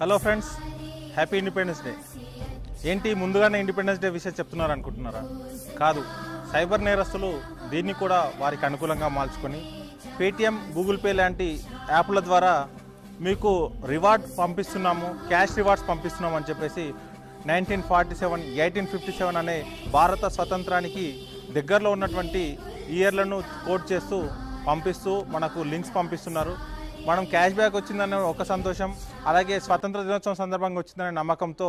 Hello friends, happy independence day. ఏంటి ముందుగానే independence day విషయం చెప్తున్నారు అనుకుంటున్నారా? కాదు, సైబర్ నేరస్తులు దీన్ని కూడా వారికి అనుకూలంగా మార్చుకొని పేటిఎం, గూగుల్ పే లాంటి యాప్ల ద్వారా మీకు రివార్డ్ పంపిస్తున్నాము, క్యాష్ రివార్డ్స్ పంపిస్తున్నాము అని చెప్పేసి 1947, 1857 అనే భారత స్వతంత్రానికి దగ్గరలో ఉన్నటువంటి ఇయర్లను కోట్ చేస్తూ పంపిస్తూ మనకు లింక్స్ పంపిస్తున్నారు. మనం క్యాష్ బ్యాక్ వచ్చిందనే ఒక సంతోషం, అలాగే స్వాతంత్ర దినోత్సవం సందర్భంగా వచ్చిందనే నమ్మకంతో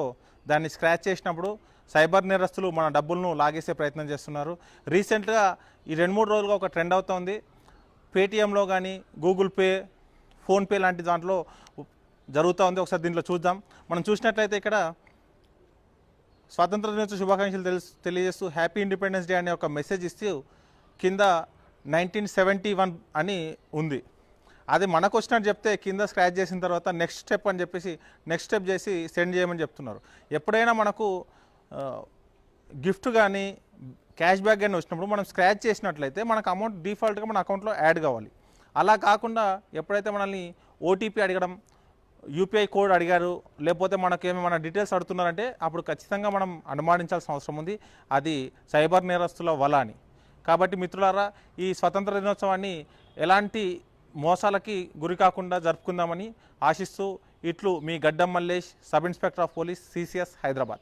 దాన్ని స్క్రాచ్ చేసినప్పుడు సైబర్ నేరస్తులు మన డబ్బులను లాగేసే ప్రయత్నం చేస్తున్నారు. రీసెంట్గా ఈ 2-3 రోజులుగా ఒక ట్రెండ్ అవుతోంది. పేటిఎంలో కానీ, గూగుల్ పే, ఫోన్పే లాంటి దాంట్లో జరుగుతూ ఉంది. ఒకసారి దీంట్లో చూద్దాం. మనం చూసినట్లయితే ఇక్కడ స్వాతంత్ర దినోత్సవ శుభాకాంక్షలు తెలియజేస్తూ హ్యాపీ ఇండిపెండెన్స్ డే అనే ఒక మెసేజ్ ఇస్తూ కింద 1971 అని ఉంది. అది మనకు వచ్చినట్టు చెప్తే కింద స్క్రాచ్ చేసిన తర్వాత నెక్స్ట్ స్టెప్ అని చెప్పేసి నెక్స్ట్ స్టెప్ చేసి సెండ్ చేయమని చెప్తున్నారు. ఎప్పుడైనా మనకు గిఫ్ట్ కానీ క్యాష్ బ్యాక్ కానీ వచ్చినప్పుడు మనం స్క్రాచ్ చేసినట్లయితే మనకు అమౌంట్ డిఫాల్ట్గా మన అకౌంట్లో యాడ్ కావాలి. అలా కాకుండా ఎప్పుడైతే మనల్ని ఓటీపీ అడగడం, యూపీఐ కోడ్ అడిగారు, లేకపోతే మనకేమైనా డీటెయిల్స్ అడుగుతున్నారంటే అప్పుడు ఖచ్చితంగా మనం అనుమానించాల్సిన అవసరం ఉంది. అది సైబర్ నేరస్తుల వల అని. కాబట్టి మిత్రులారా, ఈ స్వతంత్ర దినోత్సవాన్ని ఎలాంటి మోసాలకి గురి కాకుండా జరుపుకుందామని ఆశిస్తూ ఇట్లు మీ గడ్డం Mallesh, sub inspector of police, CCS, Hyderabad.